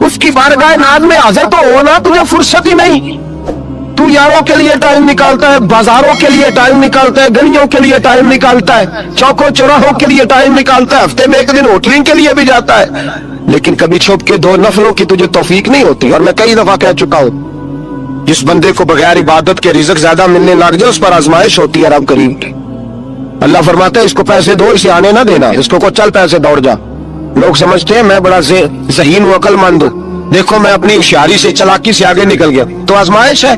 اس کی بارگاہ ناز میں حاضر تو ہونا تجھے فرصت ہی نہیں. تو یاروں کے لیے ٹائم نکالتا ہے, بازاروں کے لیے ٹائم نکالتا ہے, گلیوں کے لیے ٹائم نکالتا ہے, چوکوں چوراہوں کے لیے ٹائم نکالتا ہے, ہفتے میں ایک دن ہوٹلنگ کے لیے بھی جاتا ہے, لیکن کبھی چھپ کے 2 نفلوں کی تجھے توفیق نہیں ہوتی. اور میں کئی دفعہ کہہ چکا ہوں, جس بندے کو بغیر عبادت کے رزق زیادہ ملنے لگ جائے اس پر آزمائش ہوتی ہے رب کریم کی. اللہ فرماتا ہے اس کو پیسے دو, اسے آنے نہ دینا, اس کو چل پیسے دوڑ جا. لوگ سمجھتے ہیں میں بڑا ذہین و عقل مند ہوں, دیکھو میں اپنی ہوشیاری سے چلاکی سے آگے نکل گیا. تو آزمائش ہے,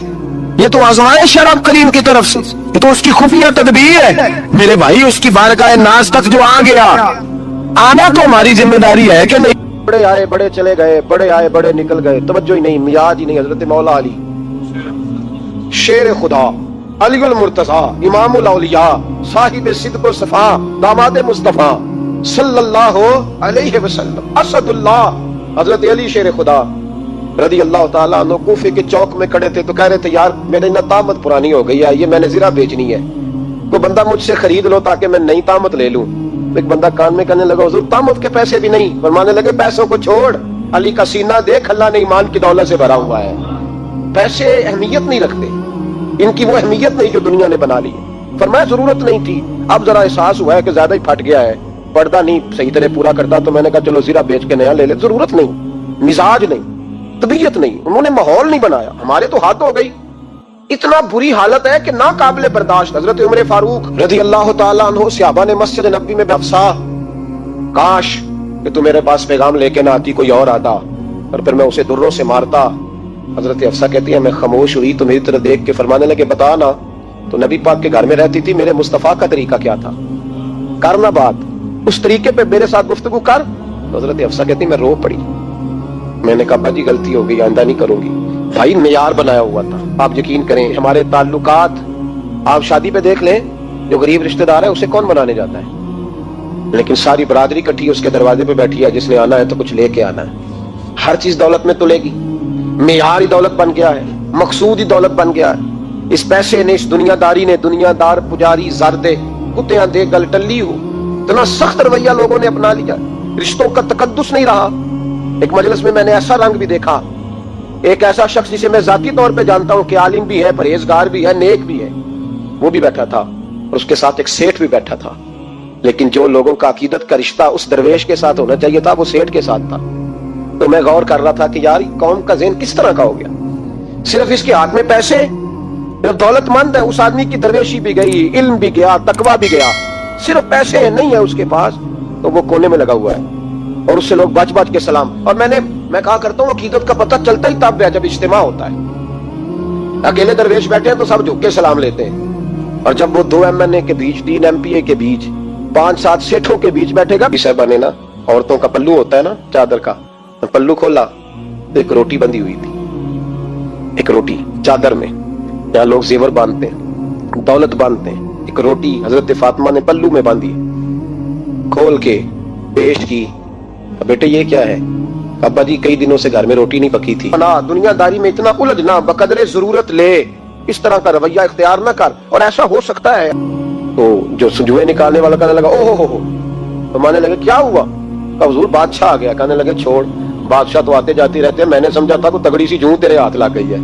یہ تو آزمائش ہے رب کریم کی طرف سے, یہ تو اس کی خفیہ تدبیر ہے میرے بھائی. اس کی بارگاہ ناز تک جو آ گیا, آنا تو ہماری ذمہ داری ہے کہ نہیں. بڑے آئے بڑے چلے گئے, بڑے آئے بڑے نکل گئے, توجہ ہی نہیں, میاد ہی نہیں. حضرت مولا علی شیر خدا, علی المرتضی, امام الاولیاء, صاحب صدق و صفا, داماد مصطفیٰ صلی اللہ علیہ وسلم, اسد اللہ, حضرت علی شیر خدا رضی اللہ تعالیٰ عنہ کوفے کے چوک میں کھڑے تھے تو کہہ رہے تھے یار میری نہ طامت پرانی ہو گئی ہے, یہ میں نے زرہ بیچنی ہے, کوئی بندہ مجھ سے خرید لو تاکہ میں نئی طامت لے لوں. ایک بندہ کان میں کہنے لگا حضور طامت کے پیسے بھی نہیں. فرمانے لگے پیسوں کو چھوڑ, علی کا سینہ دیکھ, اللہ نے ایمان کی دولت سے بھرا ہوا ہے. پیسے اہمیت نہیں رکھتے, ان کی وہ اہمیت نہیں جو دنیا نے بنا لی ہے. فرمایا ضرورت نہیں تھی, اب ذرا احساس ہوا ہے کہ زیادہ ہی پھٹ گیا ہے, پردہ نہیں صحیح طرح پورا کرتا, تو میں نے کہا چلو زرہ بیچ کے نیا لے لے. ضرورت نہیں, مزاج نہیں, طبیعت نہیں, انہوں نے ماحول نہیں بنایا. ہمارے تو حد ہو گئی, اتنا بری حالت ہے کہ ناقابل برداشت. حضرت عمر فاروق رضی اللہ تعالیٰ عنہ, صحابہ نے مسجد نبوی میں افسا, کاش کہ تو میرے پاس پیغام لے کے نہ آتی, کوئی اور آتا اور پھر میں اسے دروں سے مارتا. حضرت افسا کہتی ہے میں خاموش ہوئی تو میری طرف دیکھ کے فرمانے لگے بتا نا تو نبی پاک کے گھر میں رہتی تھی, میرے مصطفیٰ کا طریقہ کیا تھا, کرنا بات اس طریقے پہ میرے ساتھ گفتگو کر. حضرت افسا کہتی میں رو پڑی. میں نے کہا باجی غلطی ہو گئی, آئندہ نہیں کروں گی. بھائی معیار بنایا ہوا تھا. آپ یقین کریں ہمارے تعلقات, آپ شادی پہ دیکھ لیں, جو غریب رشتہ دار ہے اسے کون بنانے جاتا ہے, لیکن ساری برادری کٹھی اس کے دروازے پہ بیٹھی ہے, جس نے آنا ہے تو کچھ لے کے آنا ہے. ہر چیز دولت میں تلے گی, معیار ہی دولت بن گیا ہے, مقصود ہی دولت بن گیا ہے. اس پیسے نے, اس دنیا داری نے, دنیا دار پجاری زردے کتیاں دے گل ٹلی ہو, اتنا سخت رویہ لوگوں نے اپنا لیا, رشتوں کا تقدس نہیں رہا. ایک مجلس میں نے ایسا رنگ بھی دیکھا, ایک ایسا شخص جسے میں ذاتی طور پہ جانتا ہوں کہ عالم بھی ہے, پرہیزگار بھی ہے, نیک بھی ہے, وہ بھی بیٹھا تھا اور اس کے ساتھ ایک سیٹھ بھی بیٹھا تھا. لیکن جو لوگوں کا عقیدت کا رشتہ اس درویش کے ساتھ ہونا چاہیے تھا وہ سیٹھ کے ساتھ تھا. تو میں غور کر رہا تھا کہ یار قوم کا ذہن کس طرح کا ہو گیا, صرف اس کے ہاتھ میں پیسے, دولت مند ہے, اس آدمی کی درویشی بھی گئی, علم بھی گیا, تقویٰ بھی گیا, صرف پیسے نہیں ہے اس کے پاس, تو وہ کونے میں لگا ہوا ہے اور اس سے لوگ بچ بچ کے سلام. اور میں کہا کرتا ہوں عقیدت کا پتہ چلتا ہی تب ہے جب اجتماع ہوتا ہے. اکیلے درویش بیٹھے ہیں تو سب جھک کے سلام لیتے ہیں, اور جب وہ 2 MNA کے بیچ, 3 MPA کے بیچ, 5-7 سیٹھوں کے بیچ بیٹھے گا. اسے بنے نا, عورتوں کا پلو ہوتا ہے نا چادر کا, پلو کھولا تو ایک روٹی بندھی ہوئی تھی, ایک روٹی چادر میں. یہاں لوگ زیور باندھتے ہیں, دولت باندھتے ہیں, ایک روٹی حضرت فاطمہ نے پلو میں باندھی, کھول کے پیش کی. بیٹے یہ کیا ہے؟ ابا جی کئی دنوں سے گھر میں روٹی نہیں پکی تھی. دنیا داری میں اتنا الجھنا, بقدر ضرورت لے, اس طرح کا رویہ اختیار نہ کر. اور ایسا ہو سکتا ہے تو جو سنجوئے نکالنے والا کہنے لگا او ہو, تو مانے لگے کیا ہوا, کہ حضور بادشاہ آ گیا. کہنے لگے چھوڑ, بادشاہ تو آتے جاتے رہتے ہیں, میں نے سمجھا تھا کوئی تگڑی سی جوں تیرے ہاتھ لگ گئی ہے,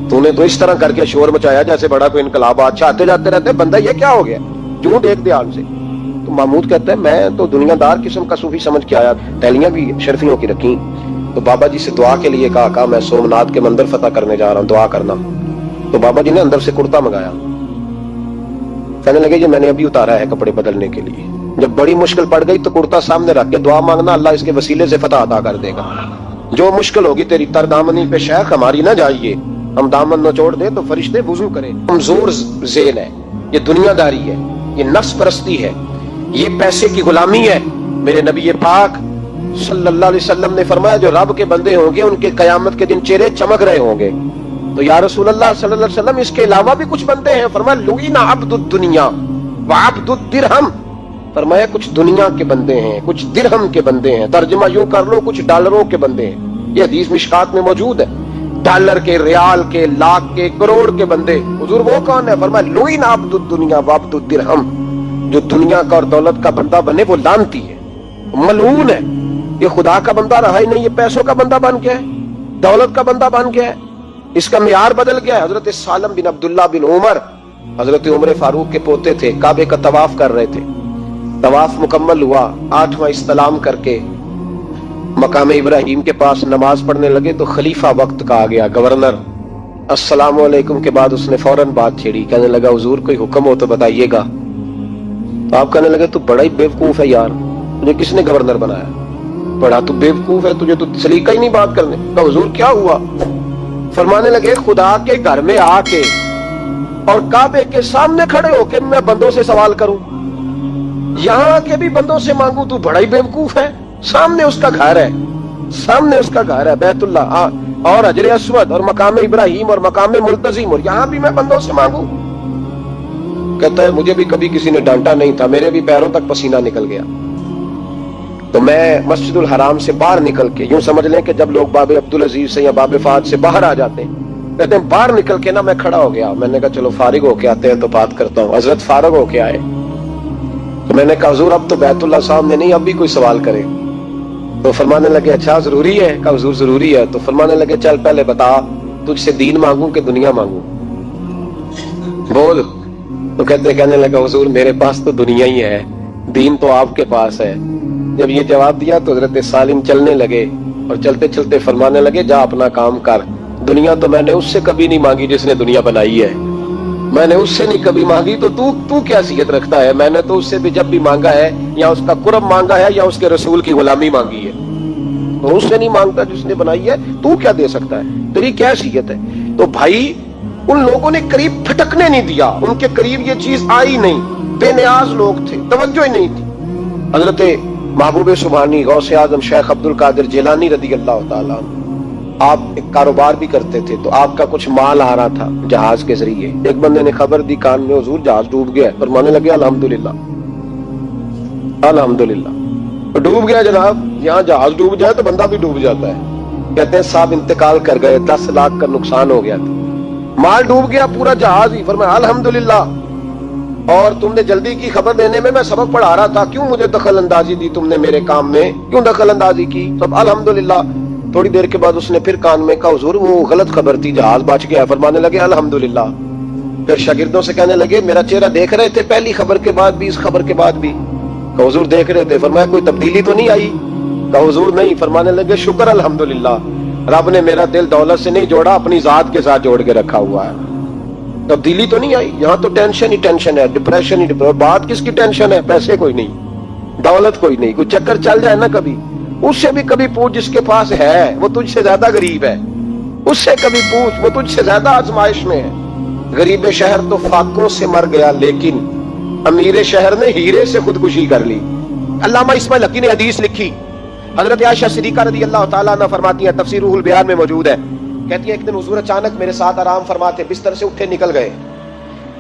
تو نے تو اس طرح کر کے شور مچایا جیسے بڑا کوئی انقلاب. بادشاہ آتے جاتے رہتے, بندہ یہ کیا ہو گیا, جوں دیکھ دھیان سے. تو محمود کہتا ہے میں تو دنیا دار قسم کا صوفی سمجھ کے آیا, ٹہلیاں بھی شرفیوں کی رکھی. تو بابا جی سے دعا کے لیے کہا میں سومناتھ کے مندر فتح کرنے جا رہا ہوں, دعا کرنا. تو بابا جی نے اندر سے کرتا منگایا, کہنے لگے یہ میں نے ابھی اتارا ہے کپڑے بدلنے کے لیے. جب بڑی مشکل پڑ گئی تو کرتا سامنے رکھ کے دعا مانگنا, اللہ اس کے وسیلے سے فتح عطا کر دے گا. جو مشکل ہوگی تیری تر دامنی پہ شیخ ہماری نہ جائیے, ہم دامن نہ چھوڑ دے تو فرشتے وضو کریں. کمزور ذیل ہے, یہ دنیا داری ہے, یہ نفس پرستی ہے, یہ پیسے کی غلامی ہے. میرے نبی پاک صلی اللہ علیہ وسلم نے فرمایا جو رب کے بندے ہوں گے ان کے قیامت کے دن چہرے چمک رہے ہوں گے. تو یا رسول اللہ صلی اللہ علیہ وسلم اس کے علاوہ بھی کچھ بندے ہیں. فرمایا لعین عبد الدنیا وعبد الدرہم, فرمایا کچھ دنیا کے بندے ہیں, کچھ درہم کے بندے ہیں. ترجمہ یوں کر لو کچھ ڈالروں کے بندے ہیں. یہ حدیث مشکات میں موجود ہے, ڈالر کے, ریال کے, لاکھ کے, کروڑ کے بندے. حضور وہ کون ہے؟ فرمایا لعین عبد الدنیا وعبد الدرہم, جو دنیا کا اور دولت کا بندہ بنے وہ لعنتی ہے, ملعون ہے. یہ خدا کا بندہ رہا ہی نہیں, یہ پیسوں کا بندہ بن گیا ہے, دولت کا بندہ بن گیا ہے, اس کا معیار بدل گیا ہے. حضرت سالم بن عبداللہ بن عمر حضرت عمر فاروق کے پوتے تھے, کعبے کا طواف کر رہے تھے. طواف مکمل ہوا, 8واں استلام کر کے مقام ابراہیم کے پاس نماز پڑھنے لگے تو خلیفہ وقت کا آ گیا, گورنر. السلام علیکم کے بعد اس نے فوراً بات چھیڑی, کہنے لگا حضور کوئی حکم ہو تو بتائیے گا. تو آپ کہنے لگے تو بڑا ہی بیوقوف ہے یار, تجھے کس نے گورنر بنایا, بڑا تو بیوقوف ہے, تجھے تو سلیقہ ہی نہیں بات کرنے کا. حضور کیا ہوا؟ فرمانے لگے خدا کے گھر میں آ کے اور کعبے کے سامنے کھڑے ہو کے میں بندوں سے سوال کروں, یہاں کے بھی بندوں سے مانگوں, تو بڑا ہی بیوقوف ہے. سامنے اس کا گھر ہے, سامنے اس کا گھر ہے بیت اللہ اور حجر اسود اور مقام ابراہیم اور مقام ملتزم, اور یہاں بھی میں بندوں سے مانگوں. کہتا ہے مجھے بھی کبھی کسی نے ڈانٹا نہیں تھا, میرے بھی پیروں تک پسینہ نکل گیا, تو میں مسجد الحرام سے باہر نکل کے, یوں سمجھ لیں کہ جب لوگ باب عبدالعزیز سے یا باب فہد سے باہر آ جاتے ہیں, کہتے ہیں باہر نکل کے نا میں کھڑا ہو گیا. میں نے کہا چلو فارغ ہو کے آتے ہیں تو بات کرتا ہوں. حضرت فارغ ہو کے آئے تو میں نے کہا حضور اب تو بیت اللہ سامنے نہیں, اب بھی کوئی سوال کرے. تو فرمانے لگے اچھا ضروری ہے؟ کہا حضور ضروری ہے. تو فرمانے لگے چل پہلے بتا تجھ سے دین مانگوں کہ دنیا مانگوں, بول. تو کہنے لگا حضور میرے پاس تو دنیا ہی ہے, دین تو آپ کے پاس ہے. جب یہ جواب دیا تو حضرت سالم چلنے لگے اور چلتے چلتے فرمانے لگے جا اپنا کام کر, دنیا تو میں نے اس سے کبھی نہیں مانگی جس نے دنیا بنائی ہے, میں نے اس سے نہیں کبھی مانگی, تو تو کیا حیثیت رکھتا ہے؟ میں نے تو اس سے بھی جب بھی مانگا ہے یا اس کا قرب مانگا ہے یا اس کے رسول کی غلامی مانگی ہے, تو اس سے نہیں مانگتا جس نے بنائی ہے, تو کیا دے سکتا ہے, تیری کیا حیثیت ہے؟ تو بھائی ان لوگوں نے قریب پھٹکنے نہیں دیا, ان کے قریب یہ چیز آئی نہیں, بے نیاز لوگ تھے, توجہ ہی نہیں تھی. حضرت محبوب سبحانی غوث اعظم شیخ عبد القادر جیلانی رضی اللہ تعالیٰ عنہ, آپ ایک کاروبار بھی کرتے تھے, تو آپ کا کچھ مال آ رہا تھا جہاز کے ذریعے. ایک بندے نے خبر دی کان میں حضور جہاز ڈوب گیا, فرمانے لگے الحمدللہ الحمدللہ. ڈوب گیا جناب, یہاں جہاز ڈوب جائے تو بندہ بھی ڈوب جاتا ہے. کہتے ہیں صاحب انتقال کر گئے, 10 لاکھ کا نقصان ہو گیا تھا, مال ڈوب گیا پورا جہاز ہی. فرمایا الحمدللہ, اور تم نے جلدی کی خبر دینے میں سبق پڑھا رہا تھا, کیوں مجھے دخل اندازی دی تم نے میرے کام میں, کیوں دخل اندازی کی؟ سب الحمدللہ. تھوڑی دیر کے بعد اس نے پھر کان میں کہا حضور وہ غلط خبر تھی, جہاز بچ گیا. فرمانے لگے الحمدللہ. پھر شاگردوں سے کہنے لگے میرا چہرہ دیکھ رہے تھے پہلی خبر کے بعد بھی, اس خبر کے بعد بھی؟ کہا حضور دیکھ رہے تھے. فرمایا کوئی تبدیلی تو نہیں آئی؟ کہا حضور نہیں. فرمانے لگے شکر الحمدللہ, رب نے میرا دل دولت سے نہیں جوڑا, اپنی ذات کے ساتھ جوڑ کے رکھا ہوا ہے, تبدیلی تو نہیں آئی. یہاں تو ٹینشن ہی ٹینشن ہے, ڈپریشن ہی ڈپریشن. بات کس کی ٹینشن ہے؟ پیسے کوئی نہیں, دولت کوئی نہیں, کوئی چکر چل جائے نا کبھی, اس سے بھی کبھی پوچھ جس کے پاس ہے وہ تجھ سے زیادہ غریب ہے, اس سے کبھی پوچھ وہ تجھ سے زیادہ آزمائش میں ہے. غریب شہر تو فاقوں سے مر گیا, لیکن امیر شہر نے ہیرے سے خودکشی کر لی. علامہ اسماعیل حقی نے حدیث لکھی, حضرت عائشہ صدیقہ رضی اللہ تعالیٰ عنہ فرماتی ہیں, تفسیر روح البیان میں موجود ہے, کہتی ہیں ایک دن حضور اچانک میرے ساتھ آرام فرماتے بستر سے اٹھے نکل گئے.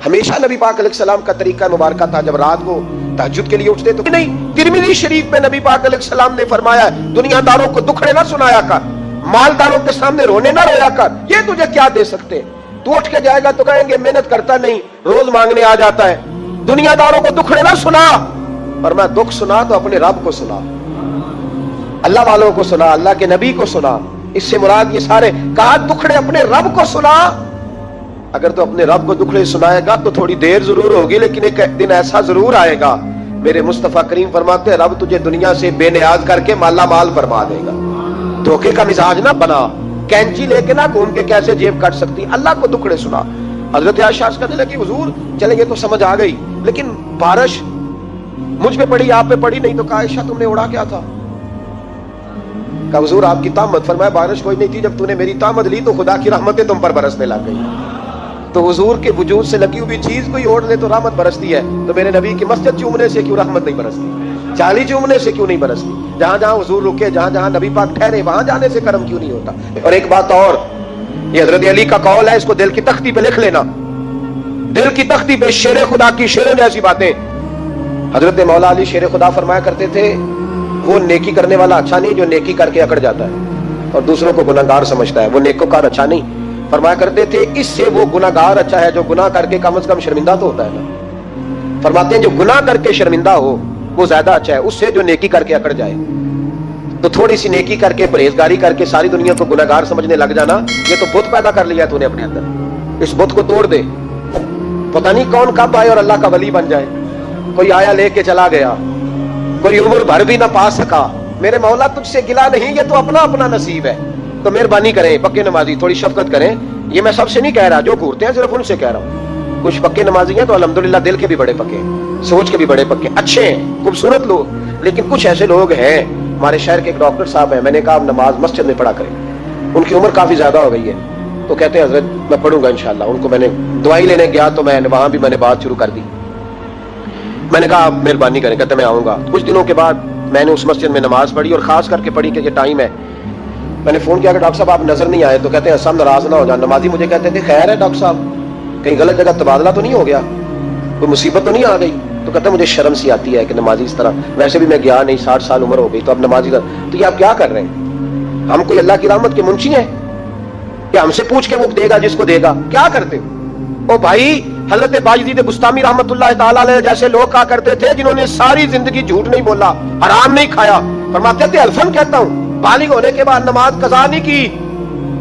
ہمیشہ نبی پاک علیہ السلام کا طریقہ مبارکہ تھا جب رات کو تہجد کے لیے اٹھتے تو نہیں. ترمذی شریف میں نبی پاک علیہ السلام نے فرمایا دنیا داروں کو دکھڑے نہ سنایا کر, مالداروں کے سامنے رونے نہ رویا کر, یہ تجھے کیا دے سکتے. تو اٹھ کے جائے گا تو کہیں گے محنت کرتا نہیں, روز مانگنے آ جاتا ہے. دنیا داروں کو دکھڑے نہ سنا, پر میں دکھ سنا تو اپنے رب کو سنا, اللہ والوں کو سنا, اللہ کے نبی کو سنا. اس سے مراد یہ سارے کہا دکھڑے اپنے رب کو سنا. اگر تو اپنے رب کو دکھڑے سنائے گا تو تھوڑی دیر ضرور ہوگی, لیکن ایک دن ایسا ضرور آئے گا. میرے مصطفیٰ کریم فرماتے ہیں رب تجھے دنیا سے بے نیاز کر کے مالا مال فرما دے گا. دھوکے کا مزاج نہ بنا, کینچی لے کے نہ گھوم کے کیسے جیب کٹ سکتی, اللہ کو دکھڑے سنا. حضرت عائشہ کہنے لگی حضور چلیں گے تو سمجھ آ گئی, لیکن بارش مجھ پہ پڑی آپ پہ پڑی نہیں. تو کہا عائشہ تم نے اڑا کیا تھا؟ کہا حضور آپ کی طامت. فرمایا بارش کوئی نہیں تھی, جب تو نے میری طامت لی تو خدا کی رحمتیں تم پر برسنے لگ گئی. تو حضور کے وجود سے لگی ہوئی چیز کوئی اوڑھ لے تو رحمت برستی ہے, تو میرے نبی کی مسجد چومنے سے کیوں رحمت نہیں برستی, چالی چومنے سے کیوں نہیں برستی, جہاں جہاں حضور رکے, جہاں جہاں نبی پاک ٹھہرے وہاں جانے سے کرم کیوں نہیں ہوتا. اور ایک بات اور, یہ حضرت علی کا قول ہے, اس کو دل کی تختی پہ لکھ لینا, دل کی تختی پہ شیر خدا کی شیر جیسی باتیں. حضرت مولا علی شیر خدا فرمایا کرتے تھے وہ نیکی کرنے والا اچھا نہیں جو نیکی کر کے اکڑ جاتا ہے اور دوسروں کو گناہگار سمجھتا ہے, وہ نیکوکار اچھا نہیں. فرمایا کرتے تھے اس سے وہ گناہگار اچھا ہے جو گناہ کر کے کم از کم شرمندہ تو ہوتا ہے نا. فرماتے ہیں جو گناہ کر کے شرمندہ ہو وہ زیادہ اچھا ہے اس سے جو نیکی کر کے اکڑ جائے. تو تھوڑی سی نیکی کر کے پرہیزگاری کر کے ساری دنیا کو گناہگار سمجھنے لگ جانا، یہ تو بت پیدا کر لیا تو نے اپنے اندر، اس بت کو توڑ دے. پتہ نہیں کون کب آئے اور اللہ کا ولی بن جائے. کوئی آیا لے کے چلا گیا، کوئی عمر بھر بھی نہ پا سکا. میرے مولا تجھ سے گلا نہیں، یہ تو اپنا اپنا نصیب ہے. تو مہربانی کریں پکے نمازی، تھوڑی شفقت کریں. یہ میں سب سے نہیں کہہ رہا، جو گھورتے ہیں صرف ان سے کہہ رہا ہوں. کچھ پکے نمازی ہیں تو الحمدللہ دل کے بھی بڑے پکے ہیں، سوچ کے بھی بڑے پکے، اچھے ہیں، خوبصورت لوگ. لیکن کچھ ایسے لوگ ہیں، ہمارے شہر کے ایک ڈاکٹر صاحب ہیں، میں نے کہا آپ نماز مسجد میں پڑھا کریں. ان کی عمر کافی زیادہ ہو گئی ہے، تو کہتے ہیں حضرت میں پڑھوں گا انشاءاللہ. ان کو میں نے دوائی لینے گیا تو وہاں بھی میں نے بات شروع کر دی. میں نے کہا آپ مہربانی کریں، کہتے میں آؤں گا. کچھ دنوں کے بعد میں نے اس مسجد میں نماز پڑھی اور خاص کر کے پڑھی کہ یہ ٹائم ہے. میں نے فون کیا کہ ڈاکٹر صاحب آپ نظر نہیں آئے، تو کہتے ہیں سب ناراض نہ ہو جائیں. نمازی مجھے کہتے تھے خیر ہے ڈاکٹر صاحب، کہیں غلط جگہ تبادلہ تو نہیں ہو گیا، کوئی مصیبت تو نہیں آ گئی؟ تو کہتے ہیں مجھے شرم سی آتی ہے کہ نمازی اس طرح، ویسے بھی میں گیا نہیں، 60 سال عمر ہو گئی، تو اب نمازی تو یہ آپ کیا کر رہے ہیں؟ ہم کوئی اللہ کی رحمت کے منشی ہیں کہ ہم سے پوچھ کے وہ دے گا جس کو دے گا؟ کیا کرتے او بھائی؟ حضرت باجدید بستامی رحمت اللہ تعالی علیہ جیسے لوگ کہا کرتے تھے جنہوں نے ساری زندگی جھوٹ نہیں بولا، حرام نہیں کھایا، فرماتے تھے الفن کہتا ہوں، بالغ ہونے کے بعد نماز قضا نہیں کی،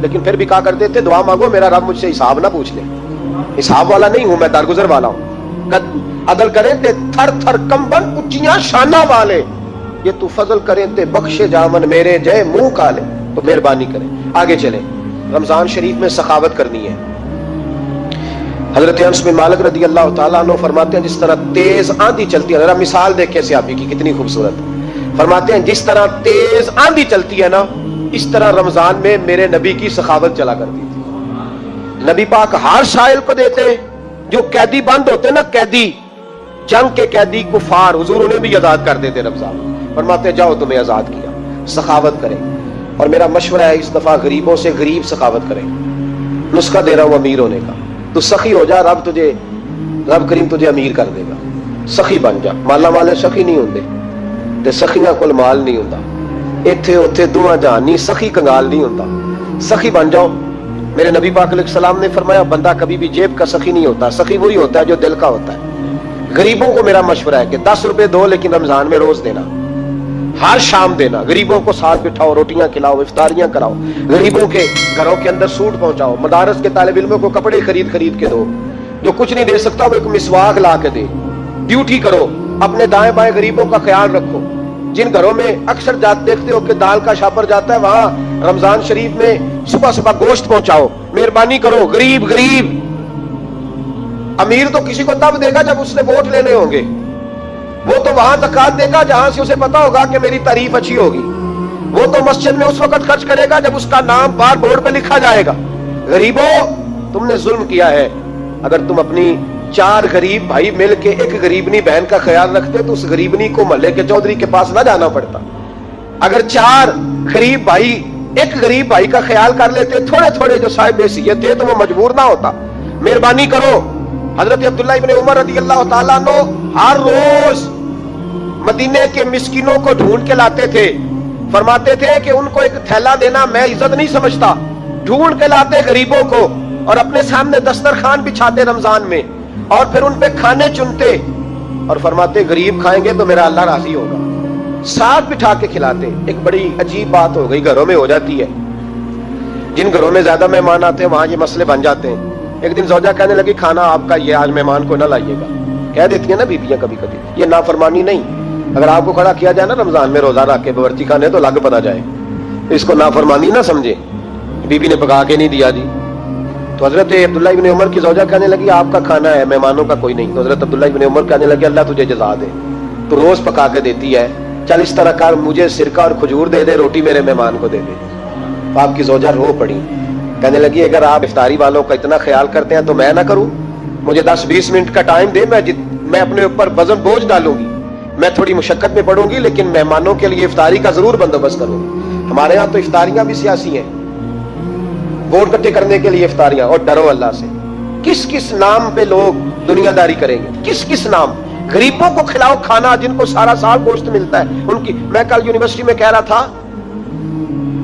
لیکن پھر بھی کہا کرتے تھے دعا مانگو میرا رب مجھ سے حساب نہ پوچھ لے. حساب والا نہیں ہوں میں، درگزر والا ہوں. عدل کریں تے تھر تھر کمبن اچیاں شانہ والے، یہ تو فضل کریں تے بخشے جامن میرے جے منہ کالے. تو مہربانی کریں آگے چلیں. رمضان شریف میں سخاوت کرنی ہے. حضرت انس بن مالک رضی اللہ تعالیٰ عنہ فرماتے ہیں جس طرح تیز آندھی چلتی ہے، ذرا مثال دیکھیں صحابی کی کتنی خوبصورت. فرماتے ہیں جس طرح تیز آندھی چلتی ہے نا، اس طرح رمضان میں میرے نبی کی سخاوت چلا کرتی تھی. نبی پاک ہر سائل کو دیتے، جو قیدی بند ہوتے نا، قیدی جنگ کے قیدی کفار، حضور انہیں بھی آزاد کر دیتے رمضان. فرماتے جاؤ تمہیں آزاد کیا، سخاوت کریں. اور میرا مشورہ ہے اس دفعہ غریبوں سے غریب سخاوت کریں. نسخہ دے رہا ہوں امیر ہونے کا، تو سخی ہو جا، رب کریم تجھے امیر کر دے گا. سخی بن جا. مالا والے سخی نہیں ہوندے تے سخیاں کول مال نہیں ہوندا، ایتھے اوتھے دوواں جہان نہیں، سخی کنگال نہیں ہوندا. سخی بن جاؤ. میرے نبی پاک علیہ السلام نے فرمایا بندہ کبھی بھی جیب کا سخی نہیں ہوتا، سخی وہی ہوتا ہے جو دل کا ہوتا ہے. غریبوں کو میرا مشورہ ہے کہ 10 روپے دو، لیکن رمضان میں روز دینا، ہر شام دینا. غریبوں کو ساتھ بٹھاؤ، روٹیاں کھلاؤ، افطاریاں کراؤ، غریبوں کے گھروں کے اندر سوٹ پہنچاؤ، مدارس کے طالب علموں کو کپڑے خرید کے دو. جو کچھ نہیں دے سکتا وہ ایک مسواک لا کے دے. ڈیوٹی کرو، اپنے دائیں بائیں غریبوں کا خیال رکھو. جن گھروں میں اکثر دیکھتے ہو کہ دال کا شاپر جاتا ہے، وہاں رمضان شریف میں صبح صبح گوشت پہنچاؤ. مہربانی کرو. غریب امیر تو کسی کو تب دے گا جب اس نے ووٹ لینے ہوں گے. وہ تو وہاں زکات دے گا جہاں سے اسے پتا ہوگا کہ میری تعریف اچھی ہوگی. وہ تو مسجد میں اس وقت خرچ کرے گا جب اس کا نام بار بورڈ پہ لکھا جائے گا. غریبوں، تم نے ظلم کیا ہے. اگر تم اپنی 4 غریب بھائی مل کے ایک غریبنی بہن کا خیال رکھتے تو اس غریبنی کو محلے کے چودھری کے پاس نہ جانا پڑتا. اگر 4 غریب بھائی ایک غریب بھائی کا خیال کر لیتے، تھوڑے تھوڑے جو صاحب حیثیت تھے، تو وہ مجبور نہ ہوتا. مہربانی کرو. حضرت عبداللہ ابن عمر رضی اللہ تعالیٰ عنہ ہر روز مدینے کے مسکینوں کو ڈھونڈ کے لاتے تھے. فرماتے تھے کہ ان کو ایک تھیلا دینا میں عزت نہیں سمجھتا. ڈھونڈ کے لاتے غریبوں کو اور اپنے سامنے دسترخوان بچھاتے رمضان میں، اور پھر ان پہ کھانے چنتے اور فرماتے غریب کھائیں گے تو میرا اللہ راضی ہوگا. ساتھ بٹھا کے کھلاتے. ایک بڑی عجیب بات ہو گئی، گھروں میں ہو جاتی ہے. جن گھروں میں زیادہ مہمان آتے ہیں وہاں یہ مسئلے بن جاتے ہیں. ایک دن زوجہ کہنے لگی کھانا آپ کا یہ آج مہمان کو نہ لائیے گا. کہہ دیتی ہیں نا بیویاں کبھی کبھی، یہ نافرمانی نہیں. اگر آپ کو کھڑا کیا جائے نا رمضان میں روزہ رکھ کے باورچی خانے تو لگ پتا جائے، اس کو نافرمانی نہ سمجھے. بیوی نے پکا کے نہیں دیا جی. تو حضرت عبداللہ ابن عمر کی زوجہ کہنے لگی آپ کا کھانا ہے، مہمانوں کا کوئی نہیں. تو حضرت عبداللہ ابن عمر کہنے لگے اللہ تجھے جزا دے، تو روز پکا کے دیتی ہے، چل اس طرح کر مجھے سرکہ اور کھجور دے دے، روٹی میرے مہمان کو دے دے. آپ کی زوجہ رو پڑی، کہنے لگی اگر آپ افطاری والوں کا اتنا خیال کرتے ہیں تو میں نہ کروں؟ مجھے 10-20 منٹ کا ٹائم دے، میں اپنے اوپر وزن بوجھ ڈالوں گی، میں تھوڑی مشقت میں پڑوں گی، لیکن مہمانوں کے لیے افطاری کا ضرور بندوبست کروں گی. ہمارے ہاں تو افطاریاں بھی سیاسی ہیں، ووٹ اکٹھے کرنے کے لیے افطاریاں. اور ڈرو اللہ سے. کس کس نام پہ لوگ دنیا داری کریں گے؟ کس کس نام؟ غریبوں کو کھلاؤ کھانا جن کو سارا سال گوشت ملتا ہے. ان کی میں کل یونیورسٹی میں کہہ رہا تھا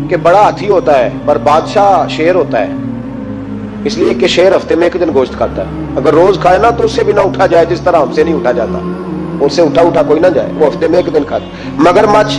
کہ بڑا ہاتھی ہوتا ہے پر بادشاہ شیر ہوتا ہے، اس لیے کہ شیر ہفتے میں ایک دن گوشت کھاتا ہے. اگر روز کھائے نا تو اس سے بھی نہ اٹھا جائے، جس طرح ہم سے نہیں اٹھا جاتا، ان سے اٹھا کوئی نہ جائے، وہ ہفتے میں ایک دن کھاتا. مگرمچھ